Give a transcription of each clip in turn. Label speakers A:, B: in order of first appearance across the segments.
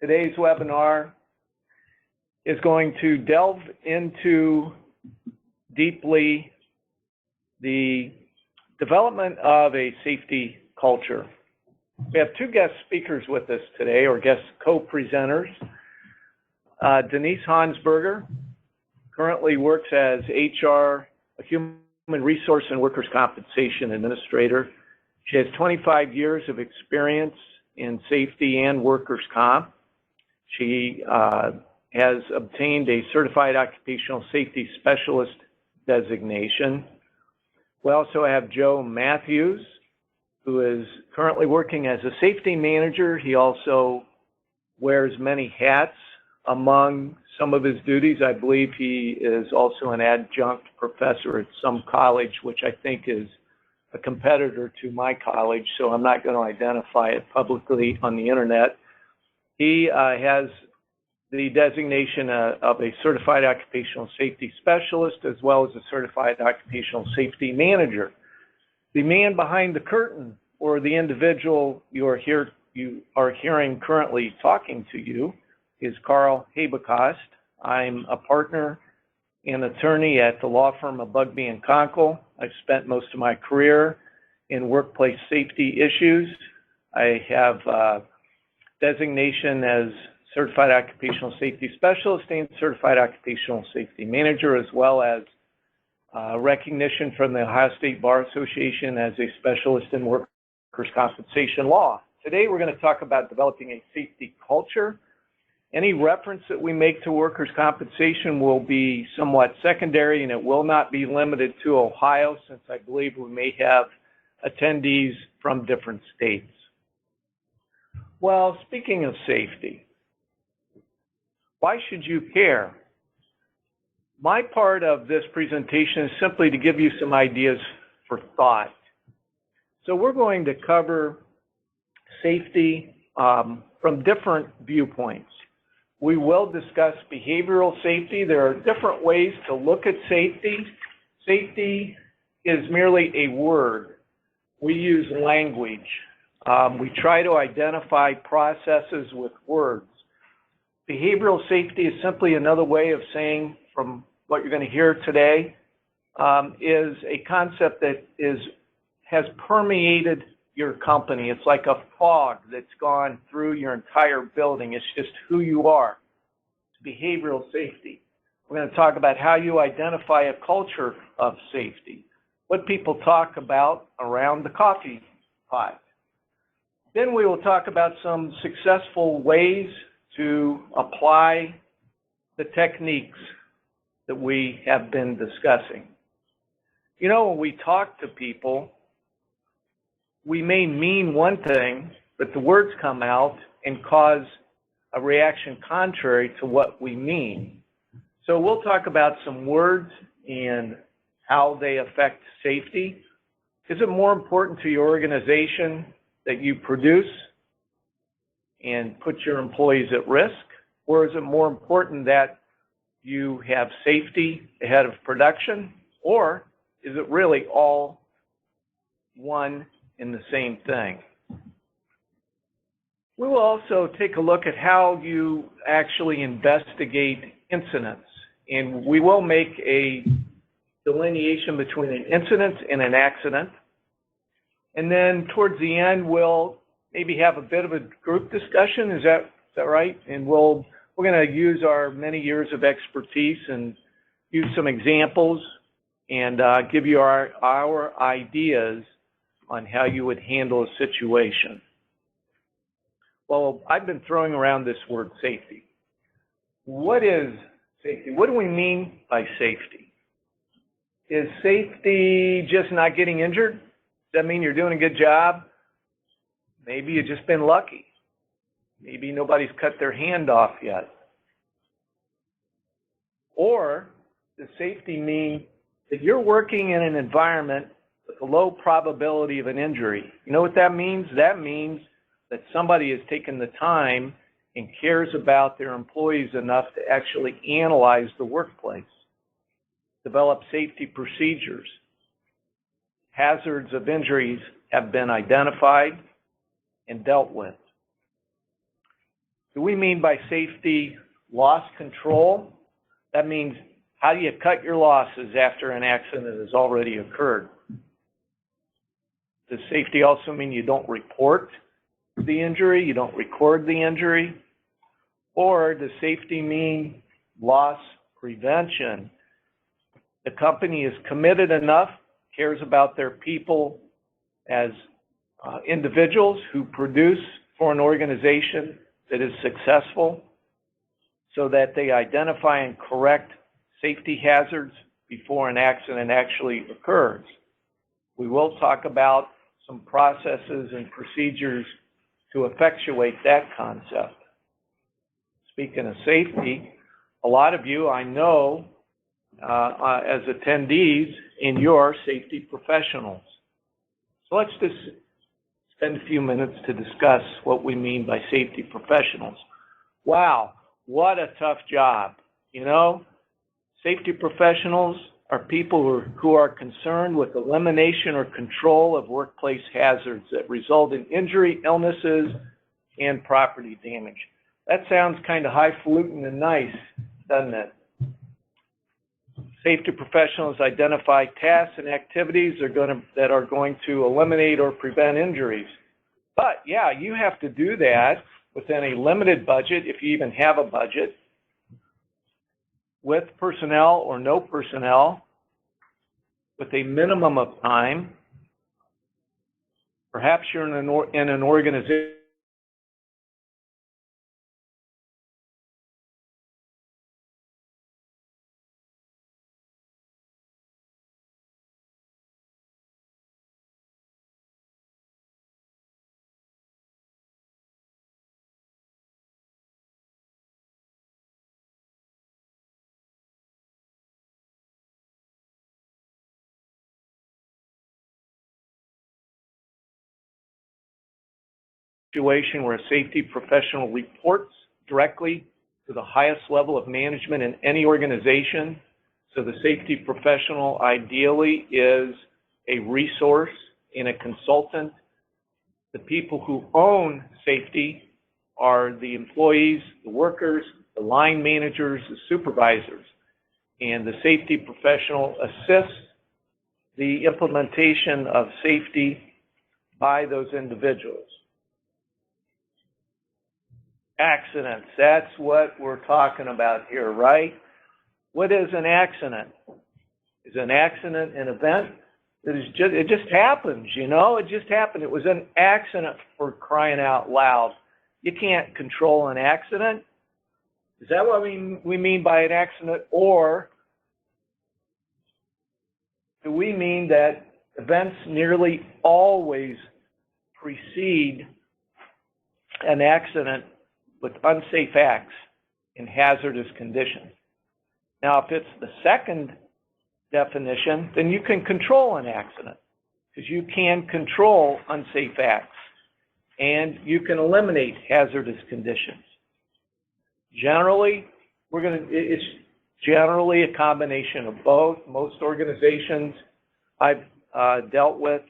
A: Today's webinar is going to delve into deeply the development of a safety culture. We have two guest speakers with us today, or guest co-presenters. Denise Honsberger currently works as HR, a Human Resource and Workers' Compensation Administrator. She has 25 years of experience in safety and workers' comp. She has obtained a Certified Occupational Safety Specialist designation. We also have Joe Matthews, who is currently working as a safety manager. He also wears many hats. Among some of his duties, I believe he is also an adjunct professor at some college, which I think is a competitor to my college, so I'm not going to identify it publicly on the internet. He has the designation of a Certified Occupational Safety Specialist, as well as a Certified Occupational Safety Manager. The man behind the curtain, or the individual you are hearing currently talking to you, is Carl Habekost. I'm a partner and attorney at the law firm of Bugbee Conkle. I've spent most of my career in workplace safety issues. I have designation as Certified Occupational Safety Specialist and Certified Occupational Safety Manager, as well as recognition from the Ohio State Bar Association as a specialist in workers' compensation law. Today we're going to talk about developing a safety culture. Any reference that we make to workers' compensation will be somewhat secondary, and it will not be limited to Ohio, since I believe we may have attendees from different states. Well, speaking of safety, why should you care? My part of this presentation is simply to give you some ideas for thought. So we're going to cover safety from different viewpoints. We will discuss behavioral safety. There are different ways to look at safety. Safety is merely a word. We use language. We try to identify processes with words. Behavioral safety is simply another way of saying, from what you're going to hear today, is a concept that has permeated your company. It's like a fog that's gone through your entire building. It's just who you are. It's behavioral safety. We're going to talk about how you identify a culture of safety, what people talk about around the coffee pot. Then we will talk about some successful ways to apply the techniques that we have been discussing. You know, when we talk to people, we may mean one thing, but the words come out and cause a reaction contrary to what we mean. So we'll talk about some words and how they affect safety. Is it more important to your organization that you produce and put your employees at risk, or is it more important that you have safety ahead of production, or is it really all one in the same thing? We will also take a look at how you actually investigate incidents, and we will make a delineation between an incident and an accident. And then towards the end, we'll maybe have a bit of a group discussion. Is that right? And we're going to use our many years of expertise and use some examples and give you our ideas on how you would handle a situation. Well, I've been throwing around this word safety. What is safety? What do we mean by safety? Is safety just not getting injured? Does that mean you're doing a good job? Maybe you've just been lucky. Maybe nobody's cut their hand off yet. Or does safety mean that you're working in an environment with a low probability of an injury? You know what that means? That means that somebody has taken the time and cares about their employees enough to actually analyze the workplace, develop safety procedures. Hazards of injuries have been identified and dealt with. Do we mean by safety loss control? That means how do you cut your losses after an accident has already occurred? Does safety also mean you don't report the injury, you don't record the injury? Or does safety mean loss prevention? The company is committed enough, cares about their people as individuals who produce for an organization that is successful, so that they identify and correct safety hazards before an accident actually occurs. We will talk about some processes and procedures to effectuate that concept. Speaking of safety, a lot of you I know as attendees, and you're safety professionals. So let's just spend a few minutes to discuss what we mean by safety professionals. Wow, what a tough job. You know, safety professionals are people who are concerned with elimination or control of workplace hazards that result in injury, illnesses, and property damage. That sounds kind of highfalutin and nice, doesn't it? Safety professionals identify tasks and activities that are going to eliminate or prevent injuries. But yeah, you have to do that within a limited budget, if you even have a budget, with personnel or no personnel, with a minimum of time. Perhaps you're in an organization where a safety professional reports directly to the highest level of management in any organization. So the safety professional ideally is a resource and a consultant. The people who own safety are the employees, the workers, the line managers, the supervisors. And the safety professional assists the implementation of safety by those individuals. Accidents, that's what we're talking about here, right? What is an accident? Is an accident an event that is it just happens, you know? It just happened. It was an accident, for crying out loud. You can't control an accident. Is that what we mean by an accident? Or do we mean that events nearly always precede an accident with unsafe acts in hazardous conditions? Now, if it's the second definition, then you can control an accident, because you can control unsafe acts and you can eliminate hazardous conditions. Generally, it's generally a combination of both. Most organizations I've dealt with,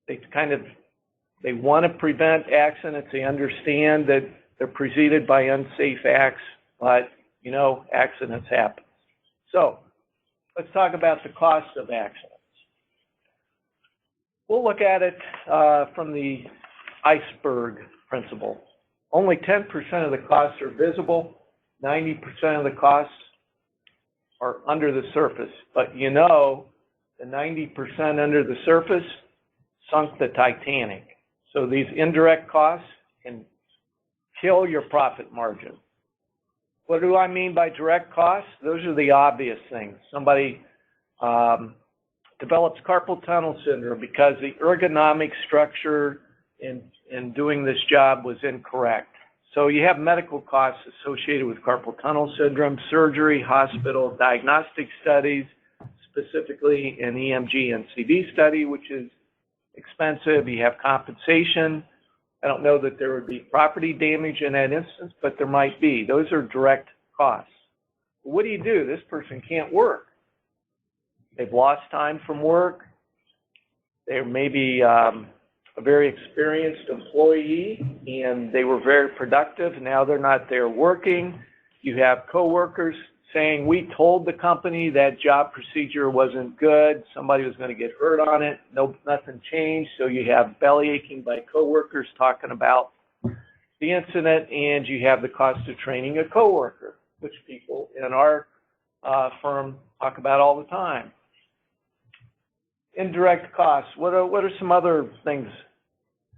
A: they want to prevent accidents. They understand that they're preceded by unsafe acts, but, you know, accidents happen. So let's talk about the cost of accidents. We'll look at it from the iceberg principle. Only 10% of the costs are visible. 90% of the costs are under the surface. But you know, the 90% under the surface sunk the Titanic. So these indirect costs can kill your profit margin. What do I mean by direct costs? Those are the obvious things. Somebody develops carpal tunnel syndrome because the ergonomic structure in doing this job was incorrect. So you have medical costs associated with carpal tunnel syndrome, surgery, hospital, diagnostic studies, specifically an EMG and CD study, which is expensive. You have compensation. I don't know that there would be property damage in that instance, but there might be. Those are direct costs. What do? This person can't work. They've lost time from work. They're maybe a very experienced employee, and they were very productive. Now they're not there working. You have coworkers saying, we told the company that job procedure wasn't good, somebody was going to get hurt on it, nothing changed. So you have belly aching by coworkers talking about the incident, and you have the cost of training a coworker, which people in our firm talk about all the time. Indirect costs. What are some other things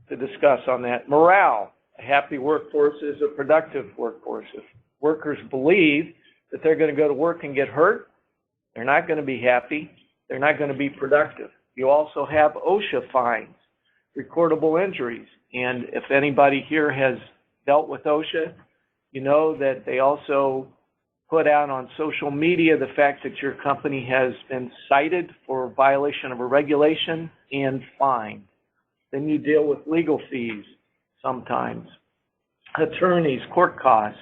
A: to discuss on that? Morale. A happy workforce is a productive workforce. If workers believe that they're going to go to work and get hurt, they're not going to be happy. They're not going to be productive. You also have OSHA fines, recordable injuries. And if anybody here has dealt with OSHA, you know that they also put out on social media the fact that your company has been cited for violation of a regulation and fined. Then you deal with legal fees sometimes, attorneys, court costs.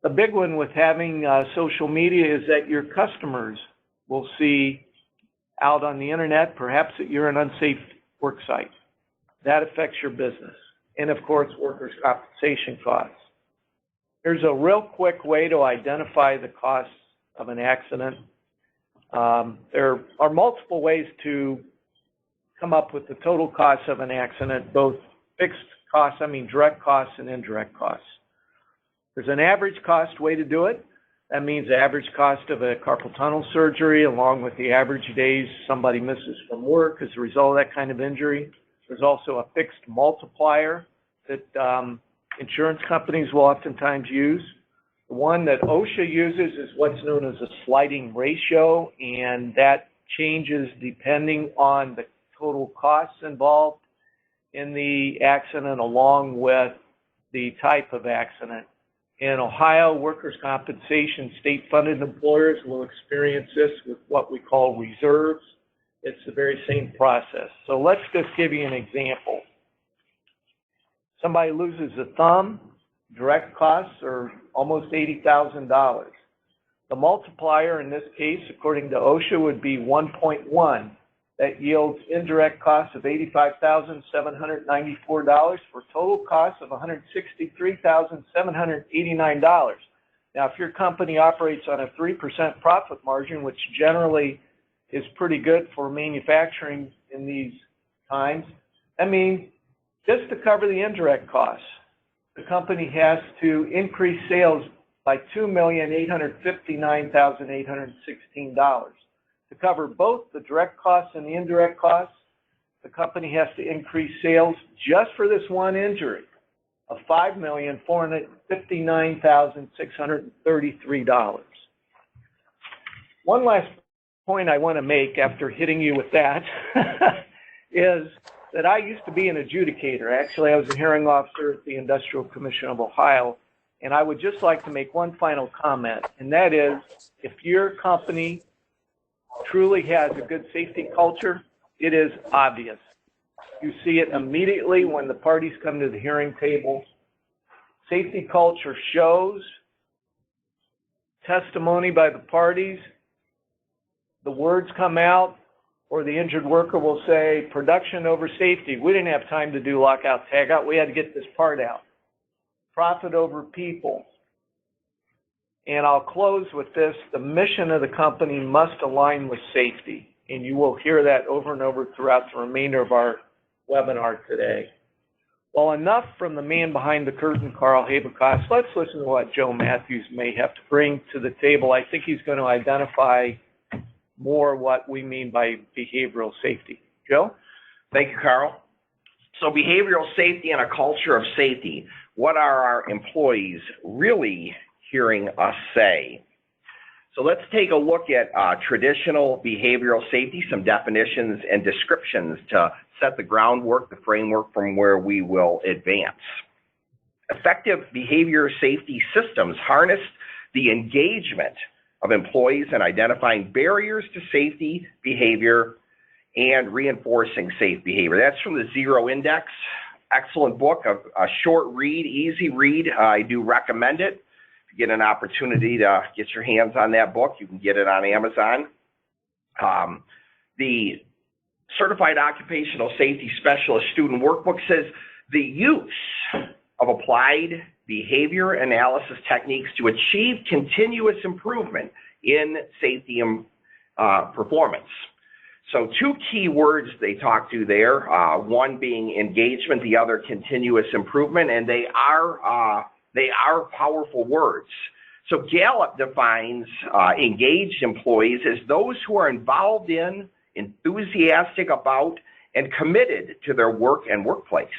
A: The big one with having social media is that your customers will see out on the internet, perhaps that you're an unsafe work site. That affects your business. And of course, workers' compensation costs. Here's a real quick way to identify the costs of an accident. There are multiple ways to come up with the total cost of an accident, both fixed costs, direct costs and indirect costs. There's an average cost way to do it. That means the average cost of a carpal tunnel surgery along with the average days somebody misses from work as a result of that kind of injury. There's also a fixed multiplier that insurance companies will oftentimes use. The one that OSHA uses is what's known as a sliding ratio, and that changes depending on the total costs involved in the accident along with the type of accident. In Ohio, workers' compensation state-funded employers will experience this with what we call reserves. It's the very same process. So let's just give you an example. Somebody loses a thumb, direct costs are almost $80,000. The multiplier in this case, according to OSHA, would be 1.1. That yields indirect costs of $85,794 for total costs of $163,789. Now, if your company operates on a 3% profit margin, which generally is pretty good for manufacturing in these times, that means just to cover the indirect costs, the company has to increase sales by $2,859,816. To cover both the direct costs and the indirect costs, the company has to increase sales just for this one injury of $5,459,633. One last point I want to make after hitting you with that is that I used to be an adjudicator. Actually, I was a hearing officer at the Industrial Commission of Ohio, and I would just like to make one final comment, and that is, if your company truly has a good safety culture, it is obvious. You see it immediately when the parties come to the hearing table. Safety culture shows, testimony by the parties, the words come out, or the injured worker will say, production over safety. We didn't have time to do lockout, tagout. We had to get this part out. Profit over people. And I'll close with this. The mission of the company must align with safety. And you will hear that over and over throughout the remainder of our webinar today. Well, enough from the man behind the curtain, Carl Habekost. Let's listen to what Joe Matthews may have to bring to the table. I think he's going to identify more what we mean by behavioral safety. Joe?
B: Thank you, Carl. So behavioral safety and a culture of safety. What are our employees really hearing us say? So let's take a look at traditional behavioral safety, some definitions and descriptions to set the groundwork, the framework from where we will advance. Effective behavior safety systems harness the engagement of employees in identifying barriers to safety behavior and reinforcing safe behavior. That's from the Zero Index. Excellent book, a short read, easy read. I do recommend it. If you get an opportunity to get your hands on that book, you can get it on Amazon. The Certified Occupational Safety Specialist Student Workbook says the use of applied behavior analysis techniques to achieve continuous improvement in safety performance. So two key words they talk to there, one being engagement, the other continuous improvement, and they are powerful words. So Gallup defines engaged employees as those who are involved in, enthusiastic about, and committed to their work and workplace.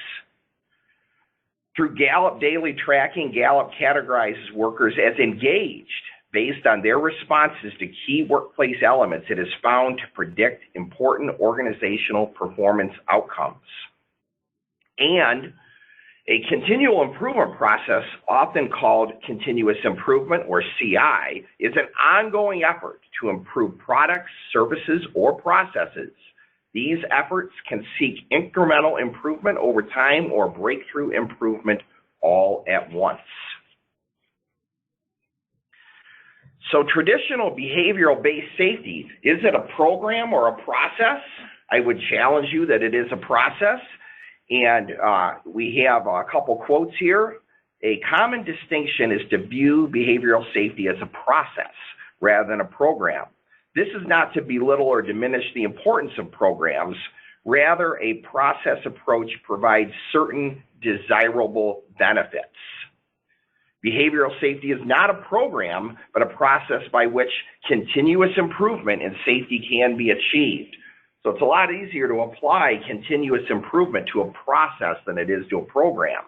B: Through Gallup daily tracking, Gallup categorizes workers as engaged based on their responses to key workplace elements it is found to predict important organizational performance outcomes. And a continual improvement process, often called continuous improvement or CI, is an ongoing effort to improve products, services, or processes. These efforts can seek incremental improvement over time or breakthrough improvement all at once. So traditional behavioral-based safety, is it a program or a process? I would challenge you that it is a process. And we have a couple quotes here. A common distinction is to view behavioral safety as a process rather than a program. This is not to belittle or diminish the importance of programs. Rather, a process approach provides certain desirable benefits. Behavioral safety is not a program, but a process by which continuous improvement in safety can be achieved. So it's a lot easier to apply continuous improvement to a process than it is to a program.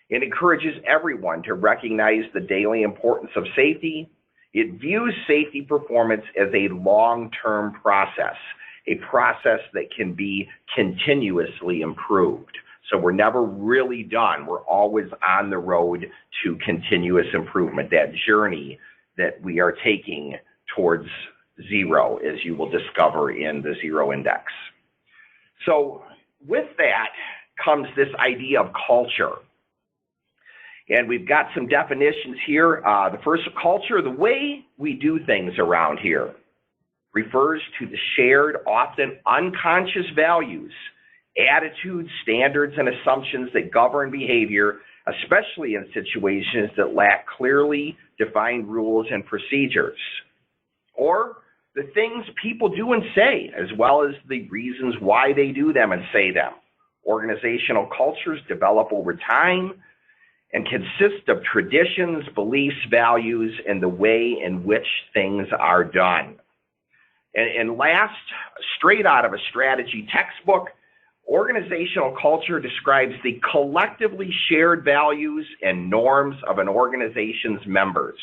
B: It encourages everyone to recognize the daily importance of safety. It views safety performance as a long-term process, a process that can be continuously improved. So we're never really done. We're always on the road to continuous improvement, that journey that we are taking towards zero, as you will discover in the Zero Index. So with that comes this idea of culture. And we've got some definitions here. The first, culture, the way we do things around here, refers to the shared, often unconscious values, attitudes, standards, and assumptions that govern behavior, especially in situations that lack clearly defined rules and procedures. Or the things people do and say, as well as the reasons why they do them and say them. Organizational cultures develop over time and consist of traditions, beliefs, values, and the way in which things are done. And last, straight out of a strategy textbook, organizational culture describes the collectively shared values and norms of an organization's members.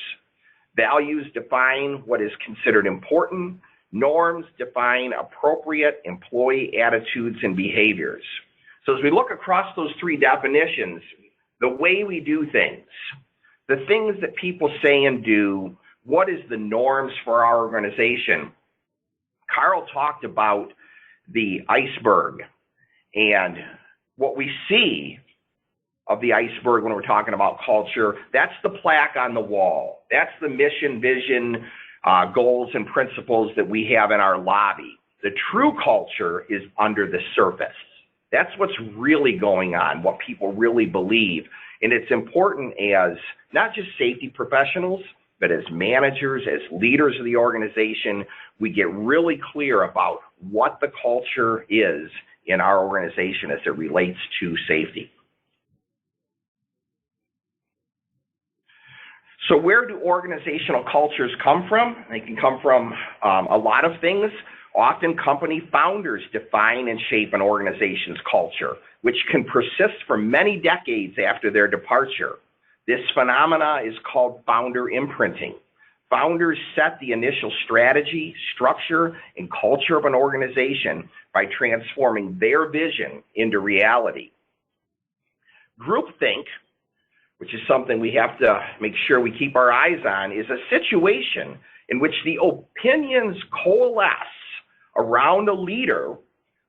B: Values define what is considered important. Norms define appropriate employee attitudes and behaviors. So as we look across those three definitions, the way we do things, the things that people say and do, what is the norms for our organization? Carl talked about the iceberg, and what we see of the iceberg when we're talking about culture, that's the plaque on the wall. That's the mission, vision, goals, and principles that we have in our lobby. The true culture is under the surface. That's what's really going on, what people really believe. And it's important as not just safety professionals, but as managers, as leaders of the organization, we get really clear about what the culture is in our organization as it relates to safety. So where do organizational cultures come from? They can come from a lot of things. Often company founders define and shape an organization's culture, which can persist for many decades after their departure. This phenomena is called founder imprinting. Founders set the initial strategy, structure, and culture of an organization by transforming their vision into reality. Groupthink, which is something we have to make sure we keep our eyes on, is a situation in which the opinions coalesce around a leader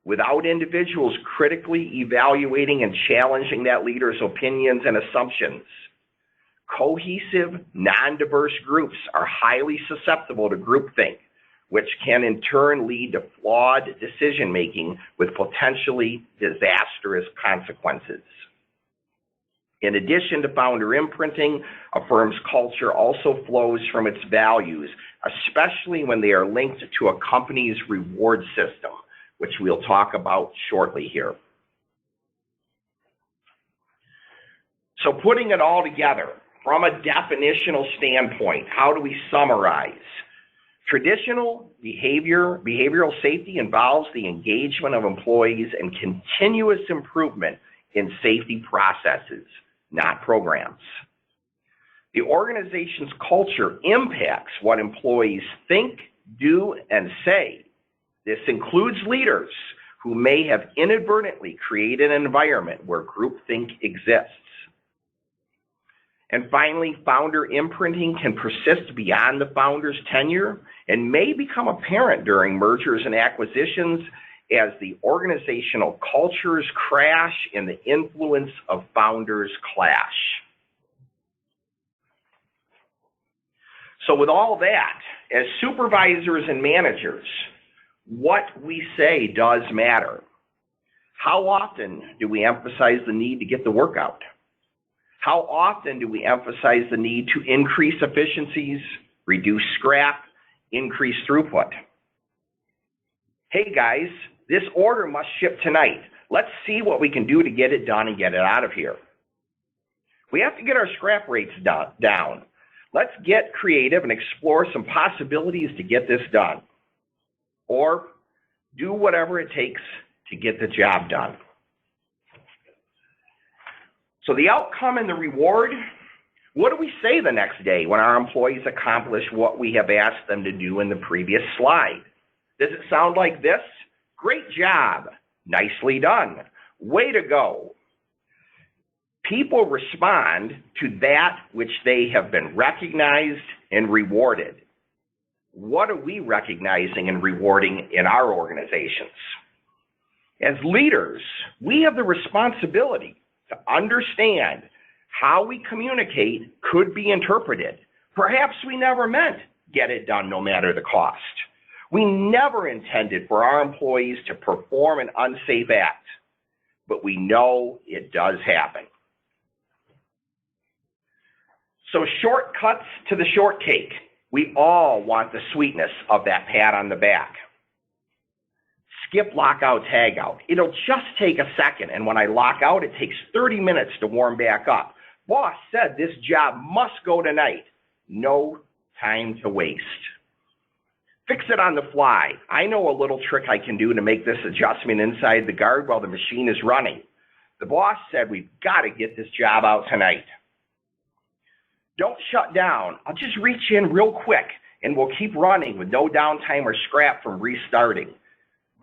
B: without individuals critically evaluating and challenging that leader's opinions and assumptions. Cohesive, non-diverse groups are highly susceptible to groupthink, which can in turn lead to flawed decision-making with potentially disastrous consequences. In addition to founder imprinting, a firm's culture also flows from its values, especially when they are linked to a company's reward system, which we'll talk about shortly here. So putting it all together, from a definitional standpoint, how do we summarize? Traditional behavioral safety involves the engagement of employees and continuous improvement in safety processes, not programs. The organization's culture impacts what employees think, do, and say. This includes leaders who may have inadvertently created an environment where groupthink exists. And finally, founder imprinting can persist beyond the founder's tenure and may become apparent during mergers and acquisitions as the organizational cultures crash and the influence of founders clash. So with all that, as supervisors and managers, what we say does matter. How often do we emphasize the need to get the work out? How often do we emphasize the need to increase efficiencies, reduce scrap, increase throughput? Hey guys, this order must ship tonight. Let's see what we can do to get it done and get it out of here. We have to get our scrap rates down. Let's get creative and explore some possibilities to get this done. Or do whatever it takes to get the job done. So the outcome and the reward, what do we say the next day when our employees accomplish what we have asked them to do in the previous slide? Does it sound like this? Great job. Nicely done. Way to go. People respond to that which they have been recognized and rewarded. What are we recognizing and rewarding in our organizations? As leaders, we have the responsibility to understand how we communicate could be interpreted. Perhaps we never meant get it done no matter the cost. We never intended for our employees to perform an unsafe act, but we know it does happen. So shortcuts to the shortcake. We all want the sweetness of that pat on the back. Skip lockout, tagout. It'll just take a second, and when I lock out, it takes 30 minutes to warm back up. Boss said this job must go tonight. No time to waste. Fix it on the fly. I know a little trick I can do to make this adjustment inside the guard while the machine is running. The boss said we've got to get this job out tonight. Don't shut down. I'll just reach in real quick, and we'll keep running with no downtime or scrap from restarting.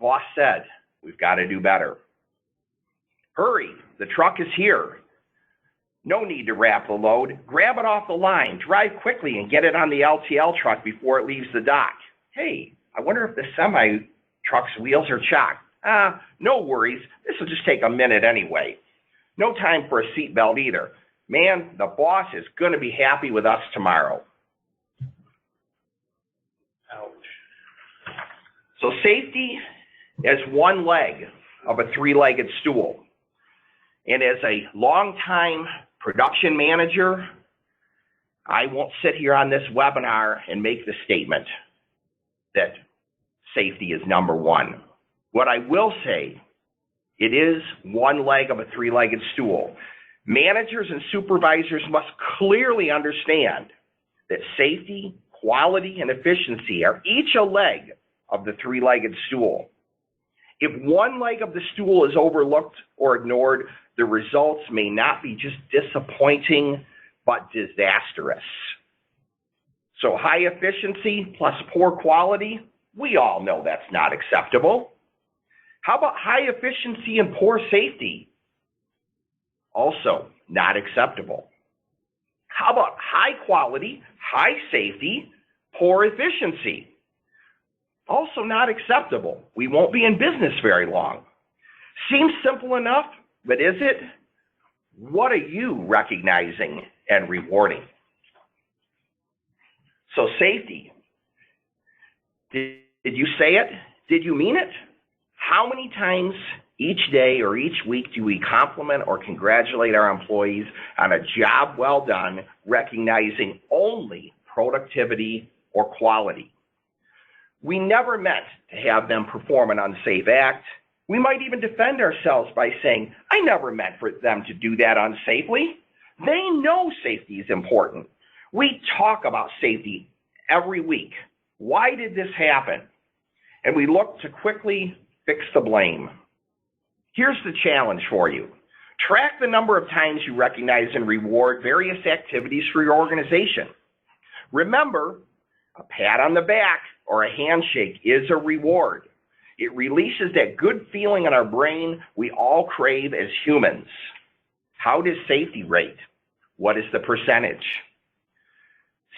B: Boss said, we've got to do better. Hurry, the truck is here. No need to wrap the load. Grab it off the line, drive quickly, and get it on the LTL truck before it leaves the dock. Hey, I wonder if the semi-truck's wheels are chocked. No worries. This will just take a minute anyway. No time for a seatbelt either. Man, the boss is going to be happy with us tomorrow. Ouch. So safety as one leg of a three-legged stool. And as a longtime production manager, I won't sit here on this webinar and make the statement that safety is number one. What I will say, it is one leg of a three-legged stool. Managers and supervisors must clearly understand that safety, quality, and efficiency are each a leg of the three-legged stool. If one leg of the stool is overlooked or ignored, the results may not be just disappointing, but disastrous. So high efficiency plus poor quality, we all know that's not acceptable. How about high efficiency and poor safety? Also not acceptable. How about high quality, high safety, poor efficiency? Also not acceptable. We won't be in business very long. Seems simple enough, but is it? What are you recognizing and rewarding? So safety. Did you say it? Did you mean it? How many times each day or each week do we compliment or congratulate our employees on a job well done, recognizing only productivity or quality? We never meant to have them perform an unsafe act. We might even defend ourselves by saying, I never meant for them to do that unsafely. They know safety is important. We talk about safety every week. Why did this happen? And we look to quickly fix the blame. Here's the challenge for you. Track the number of times you recognize and reward various activities for your organization. Remember, a pat on the back or a handshake is a reward. It releases that good feeling in our brain we all crave as humans. How does safety rate? What is the percentage?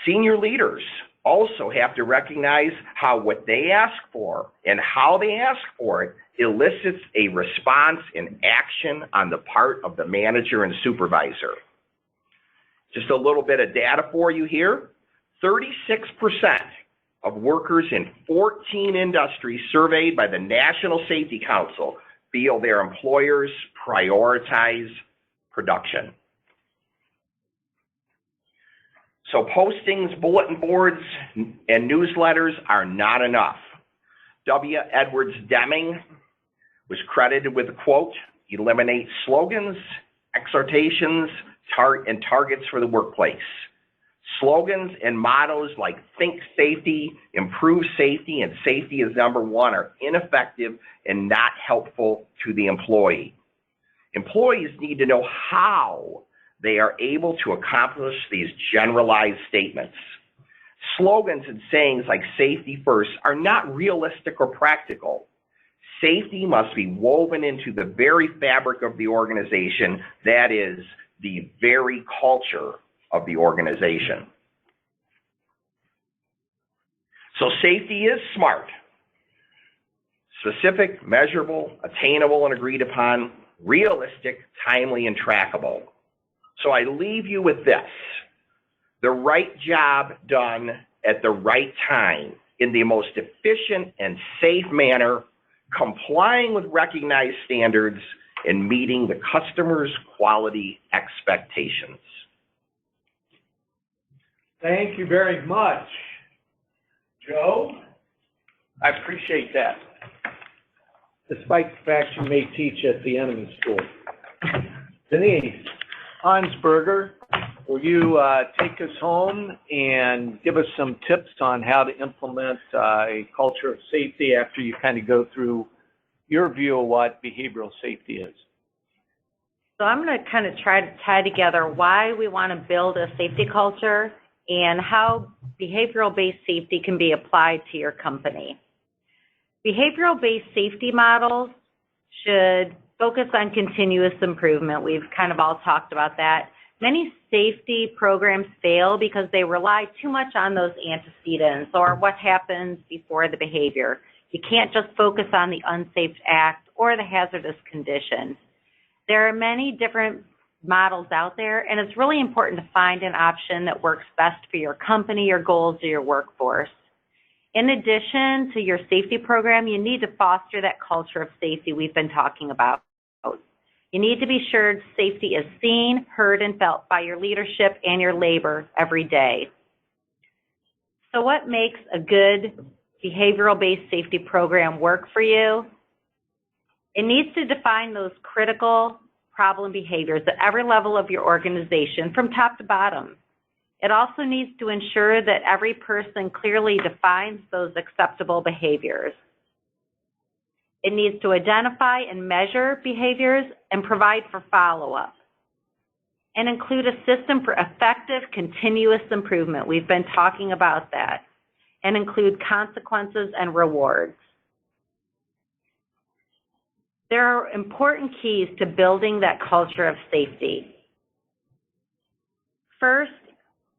B: Senior leaders also have to recognize how what they ask for and how they ask for it elicits a response and action on the part of the manager and supervisor. Just a little bit of data for you here. 36% of workers in 14 industries surveyed by the National Safety Council feel their employers prioritize production. So postings, bulletin boards, and newsletters are not enough. W. Edwards Deming was credited with the quote, eliminate slogans, exhortations, and targets for the workplace. Slogans and mottos like think safety, improve safety, and safety is number one are ineffective and not helpful to the employee. Employees need to know how they are able to accomplish these generalized statements. Slogans and sayings like safety first are not realistic or practical. Safety must be woven into the very fabric of the organization, that is, the very culture of the organization. So safety is SMART. Specific, measurable, attainable, and agreed upon, realistic, timely, and trackable. So I leave you with this. The right job done at the right time in the most efficient and safe manner, complying with recognized standards, and meeting the customer's quality expectations.
A: Thank you very much, Joe. I appreciate that. Despite the fact you may teach at the enemy school. Denise, Honsberger, will you take us home and give us some tips on how to implement a culture of safety after you kind of go through your view of what behavioral safety is?
C: So I'm going to kind of try to tie together why we want to build a safety culture and how behavioral-based safety can be applied to your company. Behavioral-based safety models should focus on continuous improvement. We've kind of all talked about that. Many safety programs fail because they rely too much on those antecedents or what happens before the behavior. You can't just focus on the unsafe act or the hazardous condition. There are many different models out there, and it's really important to find an option that works best for your company, your goals, or your workforce. In addition to your safety program, you need to foster that culture of safety we've been talking about. You need to be sure safety is seen, heard, and felt by your leadership and your labor every day. So what makes a good behavioral-based safety program work for you? It needs to define those critical problem behaviors at every level of your organization from top to bottom. It also needs to ensure that every person clearly defines those acceptable behaviors. It needs to identify and measure behaviors and provide for follow-up. And include a system for effective continuous improvement. We've been talking about that. And include consequences and rewards. There are important keys to building that culture of safety. First,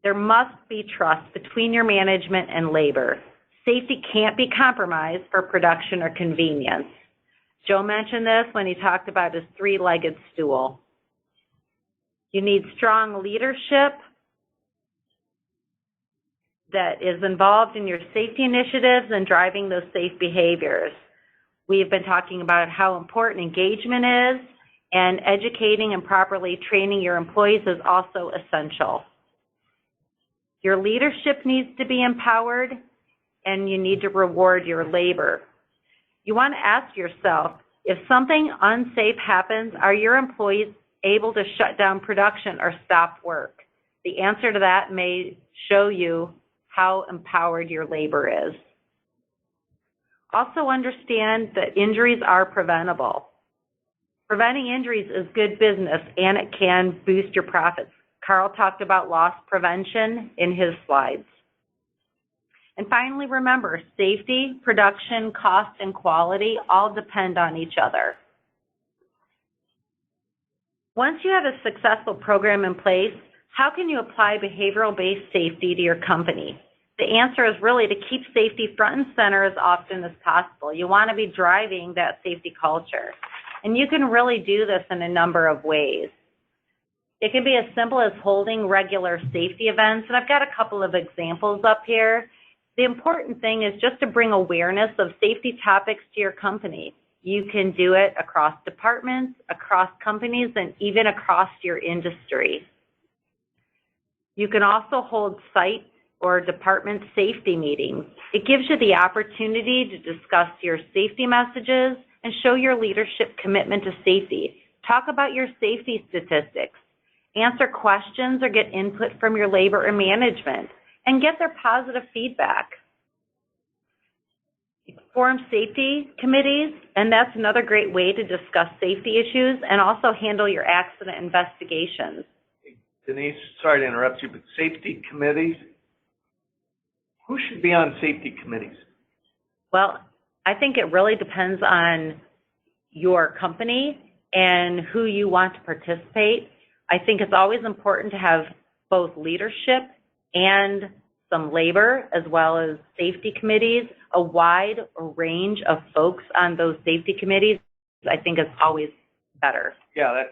C: there must be trust between your management and labor. Safety can't be compromised for production or convenience. Joe mentioned this when he talked about his three-legged stool. You need strong leadership that is involved in your safety initiatives and driving those safe behaviors. We've been talking about how important engagement is, and educating and properly training your employees is also essential. Your leadership needs to be empowered, and you need to reward your labor. You want to ask yourself, if something unsafe happens, are your employees able to shut down production or stop work? The answer to that may show you how empowered your labor is. Also understand that injuries are preventable. Preventing injuries is good business, and it can boost your profits. Carl talked about loss prevention in his slides. And finally, remember, safety, production, cost, and quality all depend on each other. Once you have a successful program in place, how can you apply behavioral-based safety to your company? The answer is really to keep safety front and center as often as possible. You want to be driving that safety culture. And you can really do this in a number of ways. It can be as simple as holding regular safety events, and I've got a couple of examples up here. The important thing is just to bring awareness of safety topics to your company. You can do it across departments, across companies, and even across your industry. You can also hold site or department safety meetings. It gives you the opportunity to discuss your safety messages and show your leadership commitment to safety. Talk about your safety statistics. Answer questions or get input from your labor and management, and get their positive feedback. Form safety committees, and that's another great way to discuss safety issues and also handle your accident investigations.
A: Denise, sorry to interrupt you, but safety committees, who should be on safety committees?
C: Well, I think it really depends on your company and who you want to participate. I think it's always important to have both leadership and some labor, as well as safety committees. A wide range of folks on those safety committees, I think, is always better.
A: Yeah,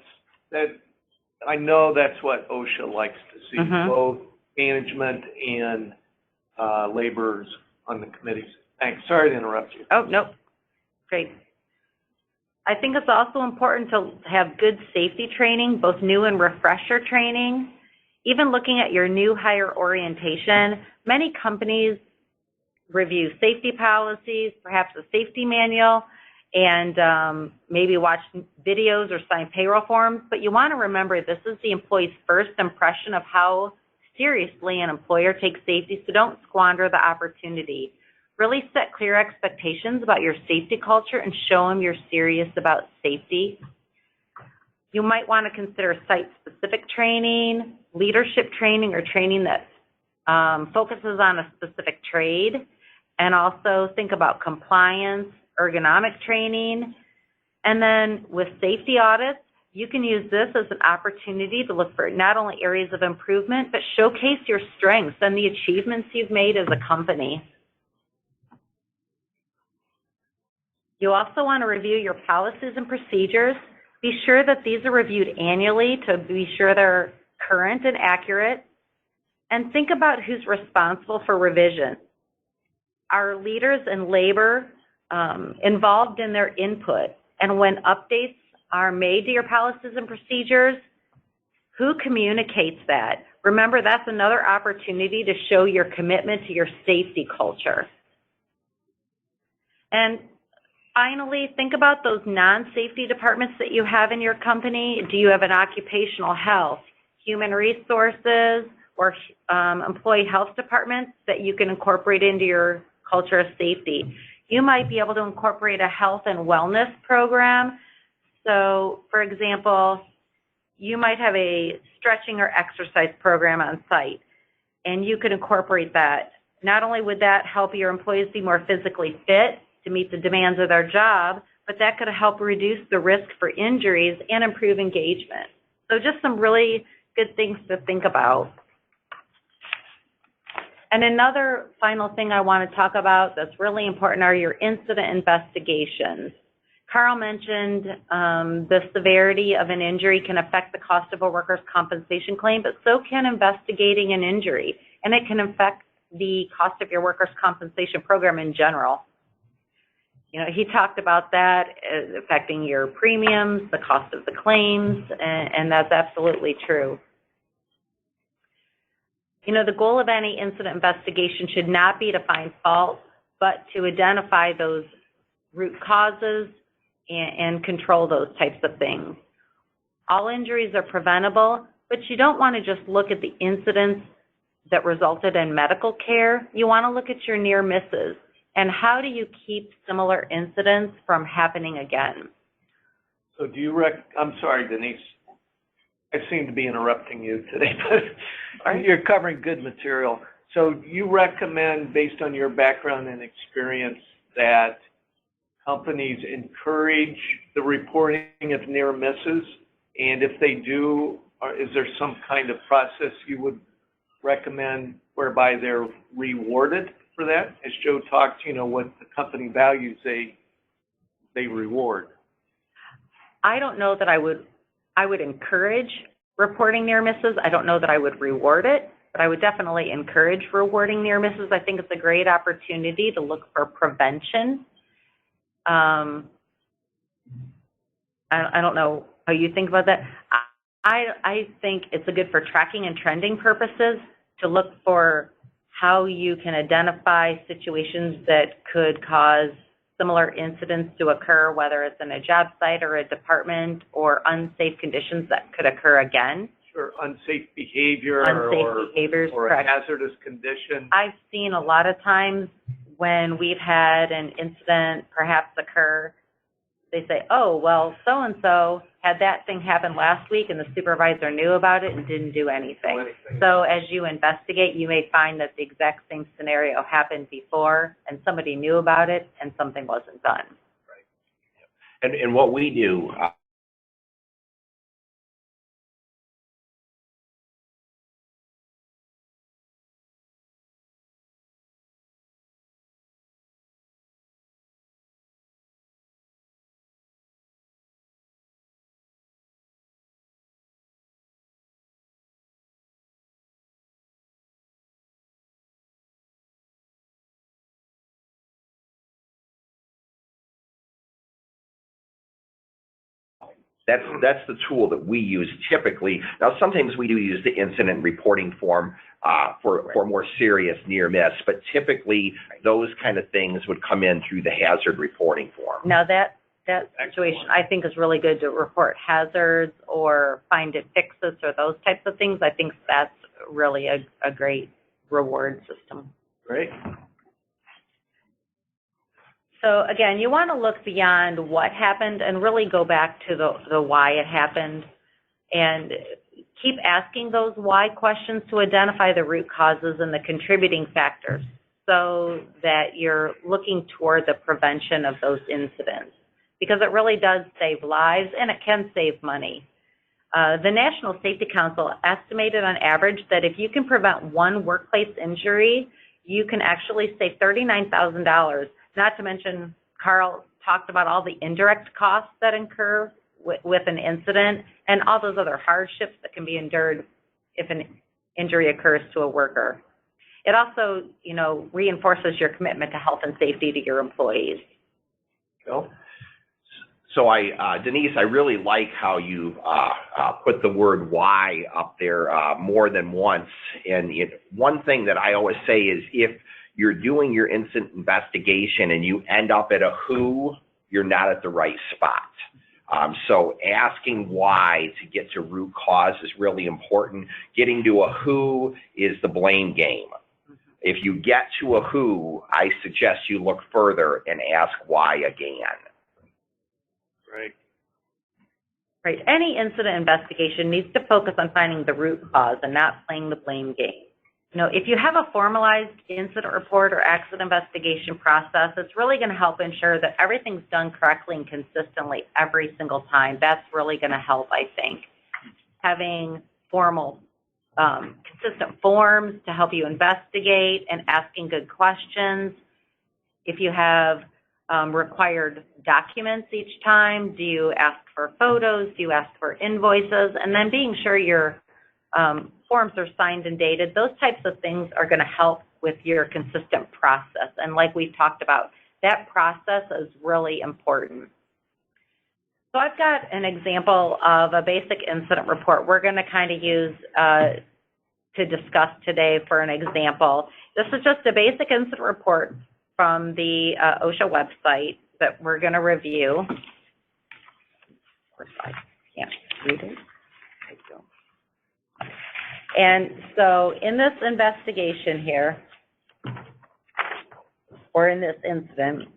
A: I know that's what OSHA likes to see, both management and laborers on the committees. Thanks. Sorry to interrupt you.
C: Oh, no. Great. I think it's also important to have good safety training, both new and refresher training. Even looking at your new hire orientation, many companies review safety policies, perhaps a safety manual, and maybe watch videos or sign payroll forms. But you want to remember, this is the employee's first impression of how seriously an employer takes safety, so don't squander the opportunity. Really set clear expectations about your safety culture and show them you're serious about safety. You might want to consider site-specific training, leadership training, or training that focuses on a specific trade, and also think about compliance, ergonomic training. And then with safety audits, you can use this as an opportunity to look for not only areas of improvement, but showcase your strengths and the achievements you've made as a company. You also want to review your policies and procedures. Be sure that these are reviewed annually to be sure they're current and accurate. And think about who's responsible for revision. Are leaders and labor involved in their input? And when updates are made to your policies and procedures, who communicates that? Remember, that's another opportunity to show your commitment to your safety culture. And finally, think about those non-safety departments that you have in your company. Do you have an occupational health, human resources, or employee health departments that you can incorporate into your culture of safety? You might be able to incorporate a health and wellness program. So, for example, you might have a stretching or exercise program on site, and you could incorporate that. Not only would that help your employees be more physically fit to meet the demands of their job, but that could help reduce the risk for injuries and improve engagement. So just some really good things to think about. And another final thing I want to talk about that's really important are your incident investigations. Carl mentioned the severity of an injury can affect the cost of a workers' compensation claim, but so can investigating an injury, and it can affect the cost of your workers' compensation program in general. You know, he talked about that affecting your premiums, the cost of the claims, and that's absolutely true. You know, the goal of any incident investigation should not be to find fault, but to identify those root causes and control those types of things. All injuries are preventable, but you don't want to just look at the incidents that resulted in medical care. You want to look at your near misses and how do you keep similar incidents from happening again.
A: So do you I'm sorry, Denise, I seem to be interrupting you today, but you're covering good material. So you recommend, based on your background and experience, that companies encourage the reporting of near misses? And if they do, is there some kind of process you would recommend whereby they're rewarded for that? As Joe talked, you know, what the company values they reward.
C: I don't know that I would encourage reporting near misses. I don't know that I would reward it, but I would definitely encourage rewarding near misses. I think it's a great opportunity to look for prevention. I don't know how you think about that. I think it's a good for tracking and trending purposes to look for how you can identify situations that could cause similar incidents to occur, whether it's in a job site or a department, or unsafe conditions that could occur again.
A: Sure, unsafe behavior
C: behaviors,
A: or
C: correct.
A: A hazardous condition.
C: I've seen a lot of times when we've had an incident perhaps occur, they say, oh, well, so-and-so had that thing happen last week and the supervisor knew about it and didn't do anything. So as you investigate, you may find that the exact same scenario happened before and somebody knew about it and something wasn't done.
B: Right. And what we do, that's the tool that we use typically. Now, sometimes we do use the incident reporting form for more serious near miss, but typically those kind of things would come in through the hazard reporting form.
C: Now that situation I think is really good to report hazards or find it fixes or those types of things. I think that's really a great reward system.
A: Great.
C: So again, you want to look beyond what happened and really go back to the why it happened, and keep asking those why questions to identify the root causes and the contributing factors so that you're looking toward the prevention of those incidents, because it really does save lives and it can save money. The National Safety Council estimated on average that if you can prevent one workplace injury, you can actually save $39,000. Not to mention, Carl talked about all the indirect costs that incur with an incident and all those other hardships that can be endured if an injury occurs to a worker. It also, you know, reinforces your commitment to health and safety to your employees.
B: Cool. So Denise, I really like how you put the word why up there more than once. And one thing that I always say is if you're doing your incident investigation and you end up at a who, you're not at the right spot. So asking why to get to root cause is really important. Getting to a who is the blame game. If you get to a who, I suggest you look further and ask why again.
A: Right.
C: Right. Any incident investigation needs to focus on finding the root cause and not playing the blame game. You know, if you have a formalized incident report or accident investigation process, it's really going to help ensure that everything's done correctly and consistently every single time. That's really going to help, I think. Having formal, consistent forms to help you investigate and asking good questions. If you have required documents each time, do you ask for photos? Do you ask for invoices? And then being sure your forms are signed and dated. Those types of things are going to help with your consistent process. And like we've talked about, that process is really important. So I've got an example of a basic incident report we're going to kind of use to discuss today for an example. This is just a basic incident report from the OSHA website that we're going to review. I can't read it. And so in this investigation here, or in this incident,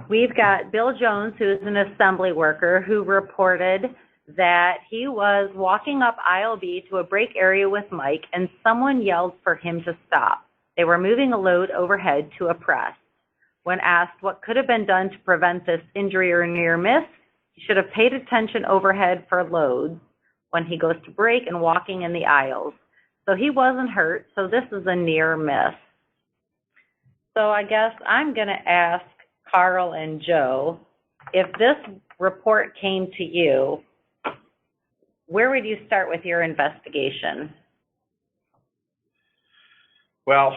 C: we've got Bill Jones, who is an assembly worker, who reported that he was walking up aisle B to a break area with Mike, and someone yelled for him to stop. They were moving a load overhead to a press. When asked what could have been done to prevent this injury or near miss, he should have paid attention overhead for loads when he goes to break and walking in the aisles. So he wasn't hurt, so this is a near miss. So I guess I'm going to ask Carl and Joe, if this report came to you, where would you start with your investigation?
B: Well,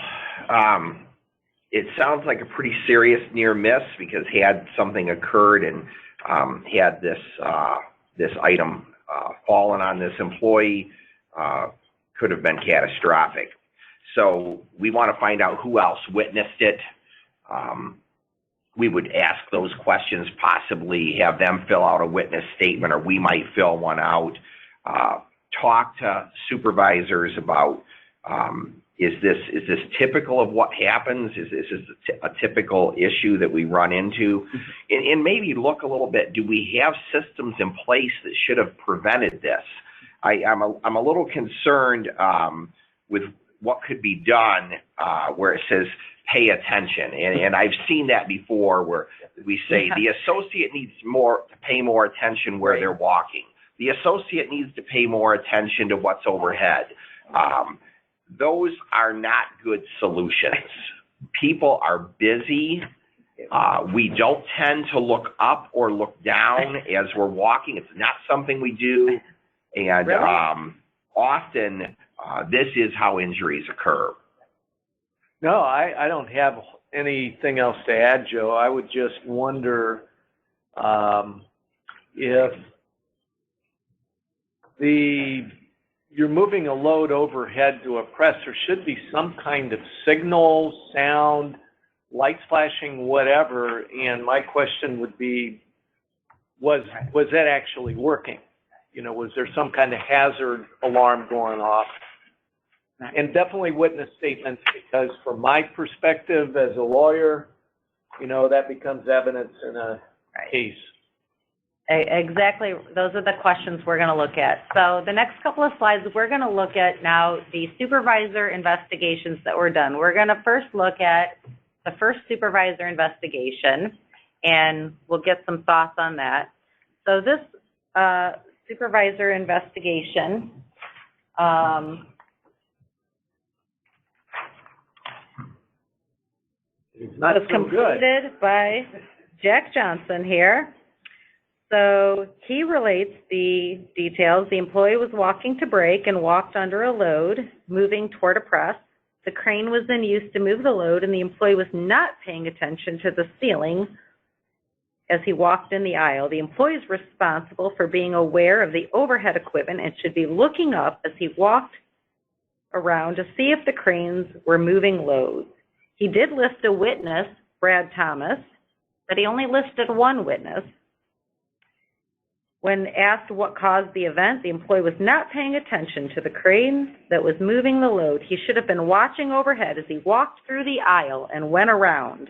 B: it sounds like a pretty serious near miss, because had something occurred and had this item fallen on this employee, could have been catastrophic. So we want to find out who else witnessed it. We would ask those questions, possibly have them fill out a witness statement, or we might fill one out. Talk to supervisors about, is this typical of what happens? Is this a typical issue that we run into? And maybe look a little bit, do we have systems in place that should have prevented this? I'm a little concerned with what could be done where it says pay attention. And I've seen that before, where we say the associate needs to pay more attention where they're walking. The associate needs to pay more attention to what's overhead. Those are not good solutions. People are busy. We don't tend to look up or look down as we're walking. It's not something we do. And often this is how injuries occur.
A: No, I don't have anything else to add, Joe. I would just wonder if you're moving a load overhead to a press, there should be some kind of signal, sound, lights flashing, whatever. And my question would be, was that actually working? You know, was there some kind of hazard alarm going off? And definitely witness statements, because from my perspective as a lawyer, you know, that becomes evidence in a case.
C: Exactly. Those are the questions we're going to look at. So the next couple of slides, we're going to look at now the supervisor investigations that were done. We're going to first look at the first supervisor investigation, and we'll get some thoughts on that. So this supervisor investigation was completed by Jack Johnson here. So he relates the details. The employee was walking to break and walked under a load, moving toward a press. The crane was in use to move the load, and the employee was not paying attention to the ceiling as he walked in the aisle. The employee is responsible for being aware of the overhead equipment and should be looking up as he walked around to see if the cranes were moving loads. He did list a witness, Brad Thomas, but he only listed one witness. When asked what caused the event, the employee was not paying attention to the crane that was moving the load. He should have been watching overhead as he walked through the aisle and went around.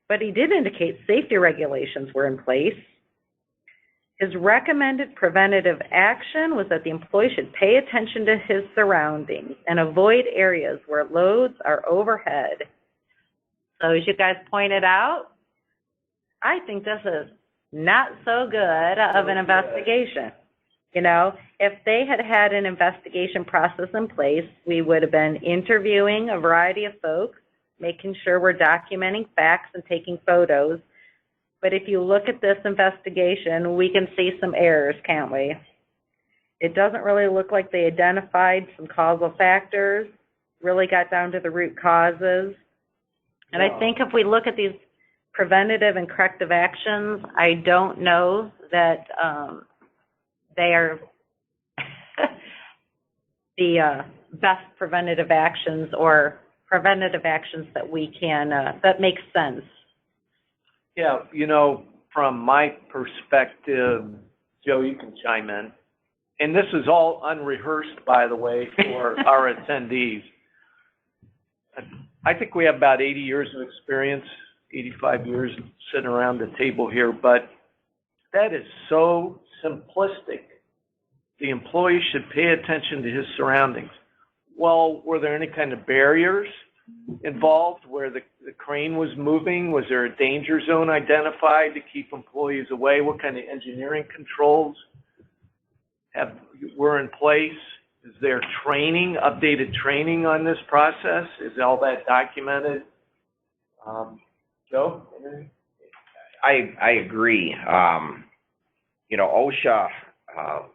C: But he did indicate safety regulations were in place. His recommended preventative action was that the employee should pay attention to his surroundings and avoid areas where loads are overhead. So as you guys pointed out, I think this is not so good of an investigation. You know, if they had had an investigation process in place, we would have been interviewing a variety of folks, making sure we're documenting facts and taking photos. But if you look at this investigation, we can see some errors, can't we? It doesn't really look like they identified some causal factors. really got down to the root causes. And I think if we look at these preventative and corrective actions, I don't know that they are the best preventative actions or preventative actions that we can, that make sense.
A: Yeah, you know, from my perspective, Joe, you can chime in. And this is all unrehearsed, by the way, for our attendees. I think we have about 80 years of experience, 85 years sitting around the table here, but that is so simplistic. The employee should pay attention to his surroundings. Well, were there any kind of barriers involved where the crane was moving? Was there a danger zone identified to keep employees away? What kind of engineering controls were in place? Is there training, updated training on this process? Is all that documented? Joe?
B: I agree. You know, OSHA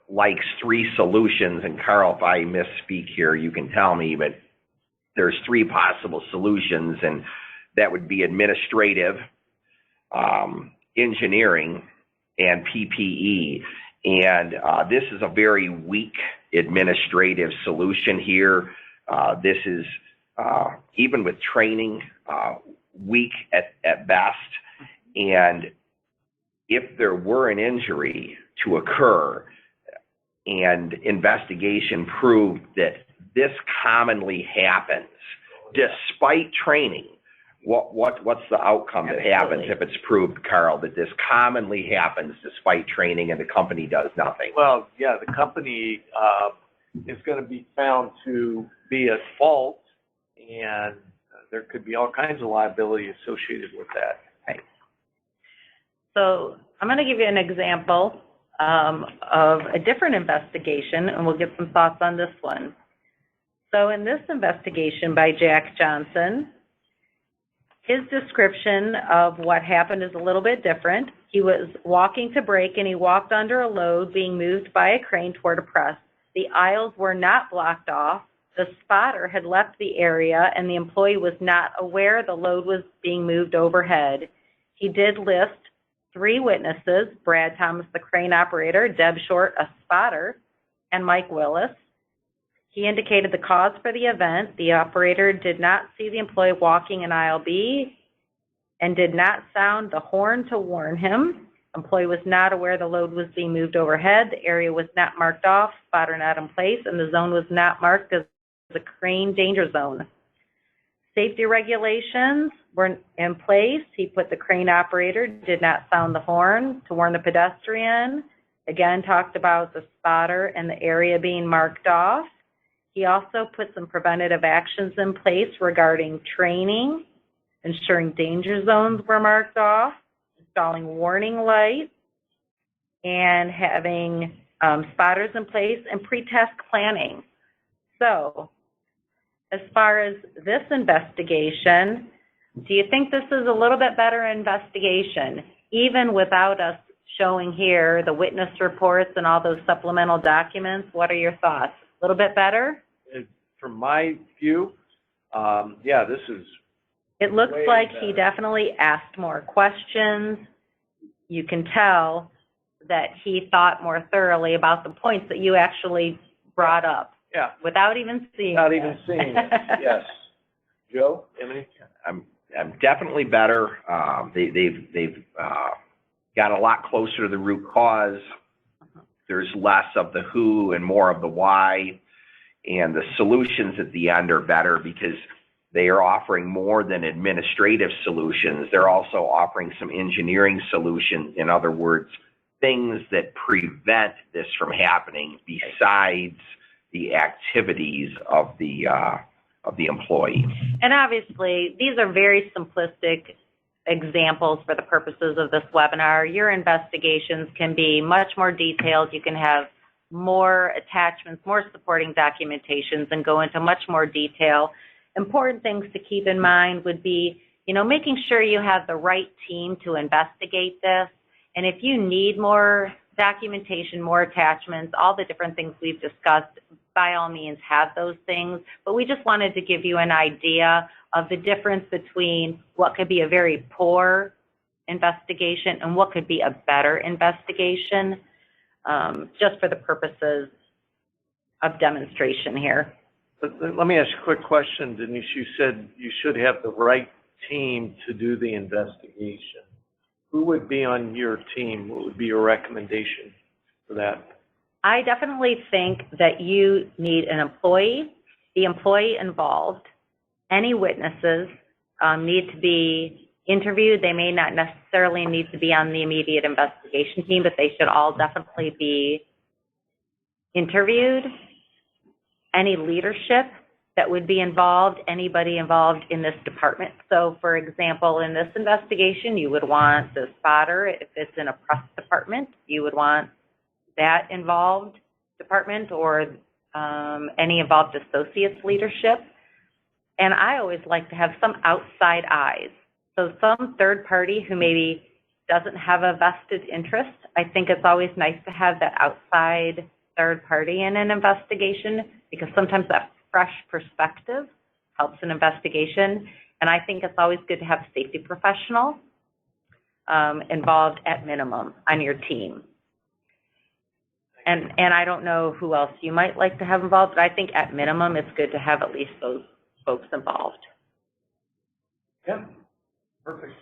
B: likes 3 solutions, and Carl, if I misspeak here, you can tell me, but there's 3 possible solutions, and that would be administrative, engineering, and PPE. And this is a very weak administrative solution here. This is, even with training, weak at best. And if there were an injury to occur and investigation proved that this commonly happens despite training, what's the outcome that happens if it's proved, Carl, that this commonly happens despite training and the company does nothing?
A: Well, yeah, the company is going to be found to be at fault, and there could be all kinds of liability associated with that.
C: Right. So I'm going to give you an example of a different investigation, and we'll get some thoughts on this one. So in this investigation by Jack Johnson, his description of what happened is a little bit different. He was walking to break, and he walked under a load being moved by a crane toward a press. The aisles were not blocked off. The spotter had left the area, and the employee was not aware the load was being moved overhead. He did list 3 witnesses: Brad Thomas, the crane operator; Deb Short, a spotter; and Mike Willis. He indicated the cause for the event. The operator did not see the employee walking in aisle B and did not sound the horn to warn him. Employee was not aware the load was being moved overhead. The area was not marked off, spotter not in place, and the zone was not marked as a crane danger zone. Safety regulations were in place. He put the crane operator did not sound the horn to warn the pedestrian. Again, talked about the spotter and the area being marked off. He also put some preventative actions in place regarding training, ensuring danger zones were marked off, installing warning lights, and having spotters in place and pre-test planning. So, as far as this investigation, do you think this is a little bit better investigation, even without us showing here the witness reports and all those supplemental documents? What are your thoughts? A little bit better?
A: From my view, yeah, this is...
C: It looks like he definitely asked more questions. You can tell that he thought more thoroughly about the points that you actually brought up.
A: Yeah.
C: Without even seeing
A: Not even seeing it, yes. Joe, any?
B: I'm definitely better. They've got a lot closer to the root cause. There's less of the who and more of the why. And the solutions at the end are better because they are offering more than administrative solutions. They're also offering some engineering solutions. In other words, things that prevent this from happening besides the activities of the employee. And
C: obviously, these are very simplistic examples for the purposes of this webinar. Your investigations can be much more detailed. You can have more attachments, more supporting documentations, and go into much more detail. Important things to keep in mind would be, making sure you have the right team to investigate this. And if you need more documentation, more attachments, all the different things we've discussed, by all means have those things, but we just wanted to give you an idea of the difference between what could be a very poor investigation and what could be a better investigation, just for the purposes of demonstration here.
A: But let me ask you a quick question, Denise. You said you should have the right team to do the investigation. Who would be on your team? What would be your recommendation for that?
C: I definitely think that you need an employee, the employee involved. Any witnesses need to be interviewed. They may not necessarily need to be on the immediate investigation team, but they should all definitely be interviewed. Any leadership that would be involved, anybody involved in this department. So, for example, in this investigation, you would want the spotter. If it's in a press department, you would want that involved department or any involved associates leadership. And I always like to have some outside eyes. So some third party who maybe doesn't have a vested interest. I think it's always nice to have that outside third party in an investigation, because sometimes that fresh perspective helps an investigation. And I think it's always good to have a safety professional involved at minimum on your team. And I don't know who else you might like to have involved, but I think at minimum it's good to have at least those folks involved.
A: Yeah, perfect.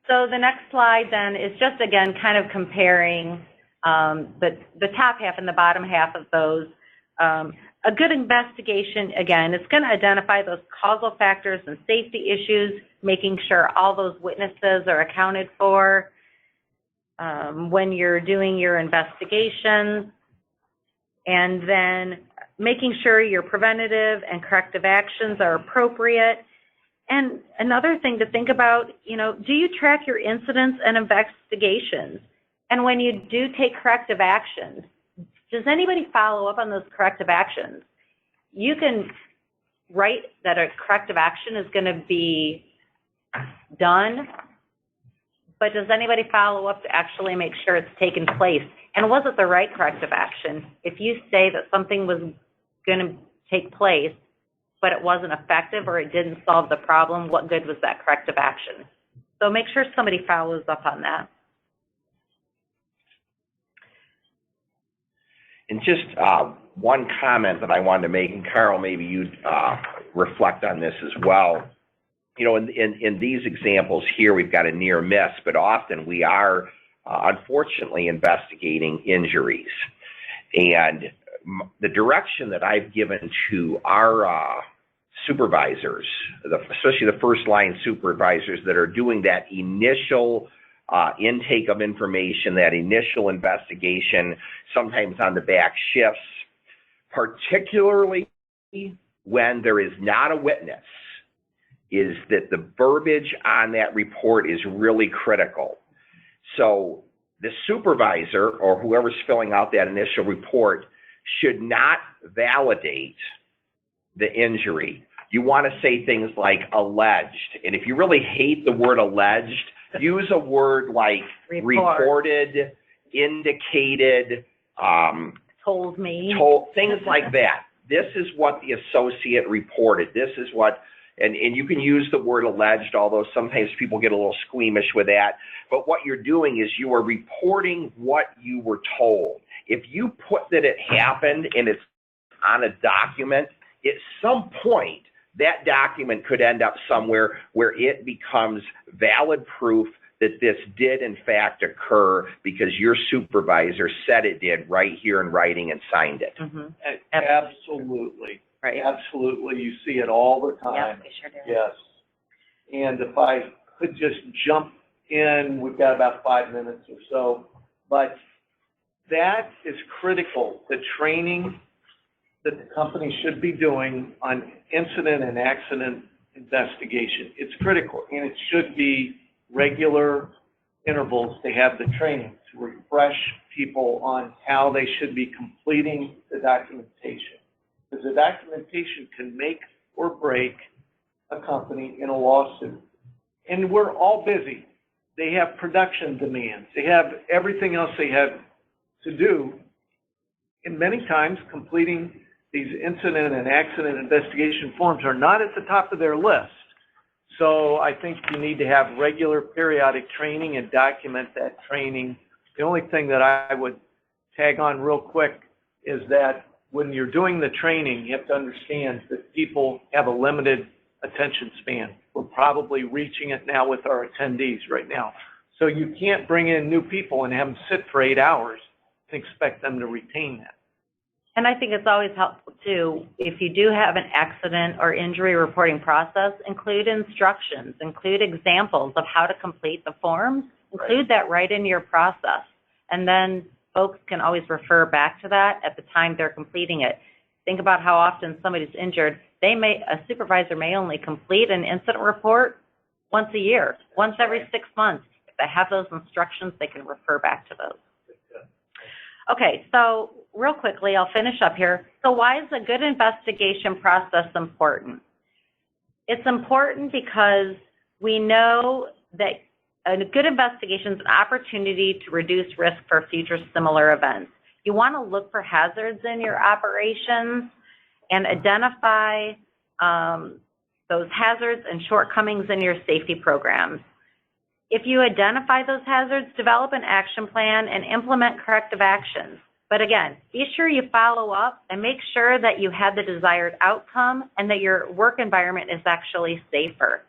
C: So the next slide then is just, again, kind of comparing the top half and the bottom half of those. A good investigation, again, it's going to identify those causal factors and safety issues, making sure all those witnesses are accounted for when you're doing your investigation, and then making sure your preventative and corrective actions are appropriate. And another thing to think about, do you track your incidents and investigations? And when you do take corrective actions, does anybody follow up on those corrective actions? You can write that a corrective action is going to be done, but does anybody follow up to actually make sure it's taken place? And was it the right corrective action? If you say that something was going to take place, but it wasn't effective or it didn't solve the problem, what good was that corrective action? So make sure somebody follows up on that.
B: And just one comment that I wanted to make, and Carl, maybe you'd reflect on this as well. In these examples here, we've got a near miss, but often we are, unfortunately, investigating injuries. And the direction that I've given to our supervisors, especially the first line supervisors that are doing that initial intake of information, that initial investigation, sometimes on the back shifts, particularly when there is not a witness, is that the verbiage on that report is really critical. So the supervisor or whoever's filling out that initial report should not validate the injury. You want to say things like alleged. And if you really hate the word alleged, use a word like reported, indicated,
C: told me,
B: things like that. This is what the associate reported. This is what, and you can use the word alleged, although sometimes people get a little squeamish with that. But what you're doing is you are reporting what you were told. If you put that it happened and it's on a document, at some point, that document could end up somewhere where it becomes valid proof that this did in fact occur because your supervisor said it did right here in writing and signed it.
C: Mm-hmm.
A: Absolutely.
C: Right.
A: Absolutely. You see it all the time.
C: Yes, we sure do.
A: Yes. And if I could just jump in, we've got about 5 minutes or so, but that is critical, the training that the company should be doing on incident and accident investigation. It's critical, and it should be regular intervals to have the training to refresh people on how they should be completing the documentation. Because the documentation can make or break a company in a lawsuit. And we're all busy. They have production demands. They have everything else they have to do and many times completing these incident and accident investigation forms are not at the top of their list. So I think you need to have regular periodic training and document that training. The only thing that I would tag on real quick is that when you're doing the training, you have to understand that people have a limited attention span. We're probably reaching it now with our attendees right now. So you can't bring in new people and have them sit for 8 hours and expect them to retain that.
C: And I think it's always helpful too, if you do have an accident or injury reporting process, include instructions, include examples of how to complete the forms, include that right in your process. And then folks can always refer back to that at the time they're completing it. Think about how often somebody's injured. A supervisor may only complete an incident report once a year, once every 6 months. If they have those instructions, they can refer back to those. Okay, so real quickly, I'll finish up here. So why is a good investigation process important? It's important because we know that a good investigation is an opportunity to reduce risk for future similar events. You want to look for hazards in your operations and identify those hazards and shortcomings in your safety programs. If you identify those hazards, develop an action plan and implement corrective actions. But again, be sure you follow up and make sure that you had the desired outcome and that your work environment is actually safer.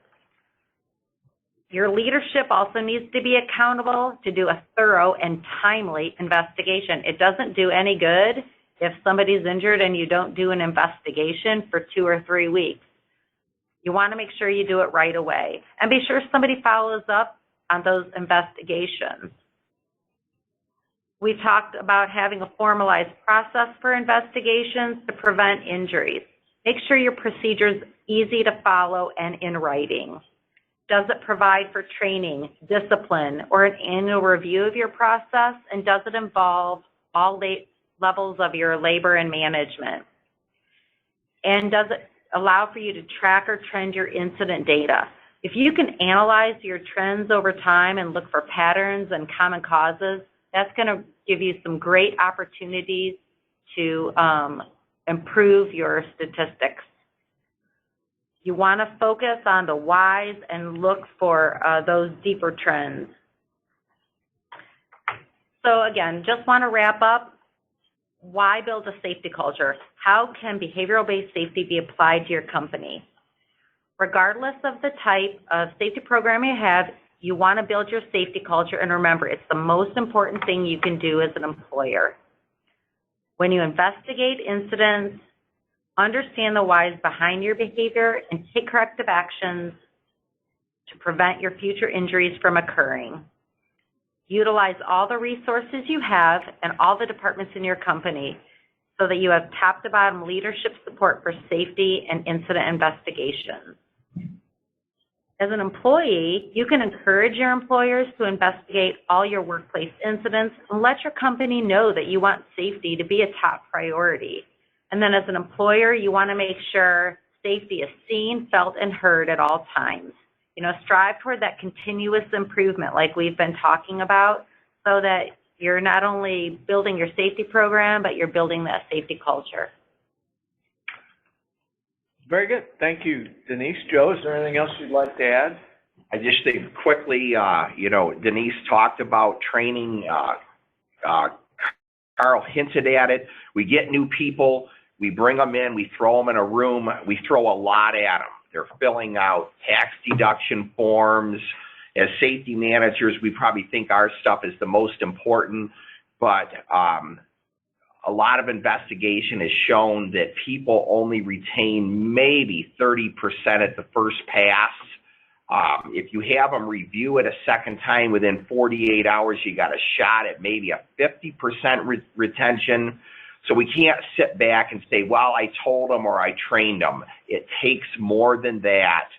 C: Your leadership also needs to be accountable to do a thorough and timely investigation. It doesn't do any good if somebody's injured and you don't do an investigation for 2 or 3 weeks. You want to make sure you do it right away. And be sure somebody follows up on those investigations. We talked about having a formalized process for investigations to prevent injuries. Make sure your procedure's easy to follow and in writing. Does it provide for training, discipline, or an annual review of your process? And does it involve all levels of your labor and management? And does it allow for you to track or trend your incident data? If you can analyze your trends over time and look for patterns and common causes, that's going to give you some great opportunities to improve your statistics. You want to focus on the whys and look for those deeper trends. So again, just want to wrap up. Why build a safety culture? How can behavioral-based safety be applied to your company? Regardless of the type of safety program you have, you want to build your safety culture, and remember, it's the most important thing you can do as an employer. When you investigate incidents, understand the whys behind your behavior, and take corrective actions to prevent your future injuries from occurring. Utilize all the resources you have and all the departments in your company so that you have top-to-bottom leadership support for safety and incident investigations. As an employee, you can encourage your employers to investigate all your workplace incidents and let your company know that you want safety to be a top priority. And then as an employer, you want to make sure safety is seen, felt, and heard at all times. You know, strive toward that continuous improvement like we've been talking about so that you're not only building your safety program, but you're building that safety culture.
A: Very good. Thank you, Denise. Joe, is there anything else you'd like to add?
B: I just think quickly, Denise talked about training. Carl hinted at it. We get new people, we bring them in, we throw them in a room, we throw a lot at them. They're filling out tax deduction forms. As safety managers, we probably think our stuff is the most important, but a lot of investigation has shown that people only retain maybe 30% at the first pass. If you have them review it a second time within 48 hours, you got a shot at maybe a 50% retention. So we can't sit back and say, well, I told them or I trained them. It takes more than that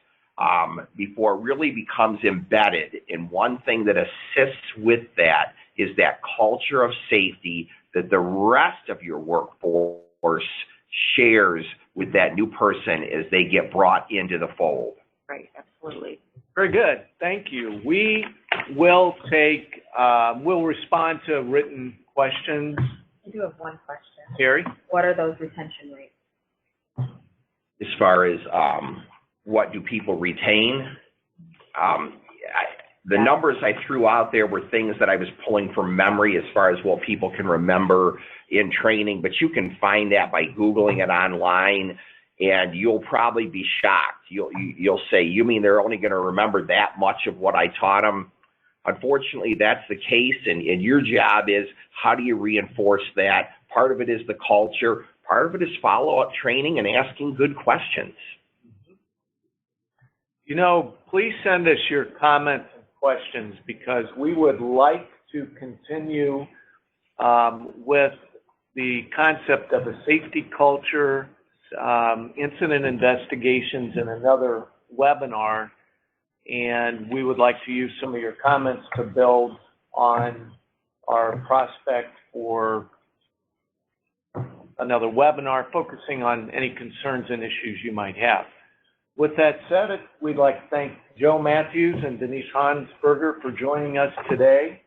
B: before it really becomes embedded. And one thing that assists with that is that culture of safety that the rest of your workforce shares with that new person as they get brought into the fold.
C: Right, absolutely.
A: Very good. Thank you. We will we'll respond to written questions
D: I do have one question.
A: Harry?
D: What are those retention rates?
B: As far as, what do people retain? The numbers I threw out there were things that I was pulling from memory as far as what people can remember in training, but you can find that by Googling it online, and you'll probably be shocked. You'll say, you mean they're only going to remember that much of what I taught them? Unfortunately, that's the case, and your job is, how do you reinforce that? Part of it is the culture. Part of it is follow-up training and asking good questions.
A: You know, please send us your comments and questions, because we would like to continue with the concept of a safety culture, incident investigations in another webinar, and we would like to use some of your comments to build on our prospect for another webinar focusing on any concerns and issues you might have. With that said, we'd like to thank Joe Matthews and Denise Honsberger for joining us today.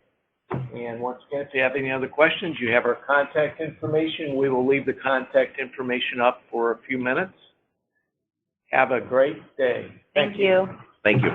A: And once again, if you have any other questions, you have our contact information. We will leave the contact information up for a few minutes. Have a great day.
C: Thank you.
B: Thank you.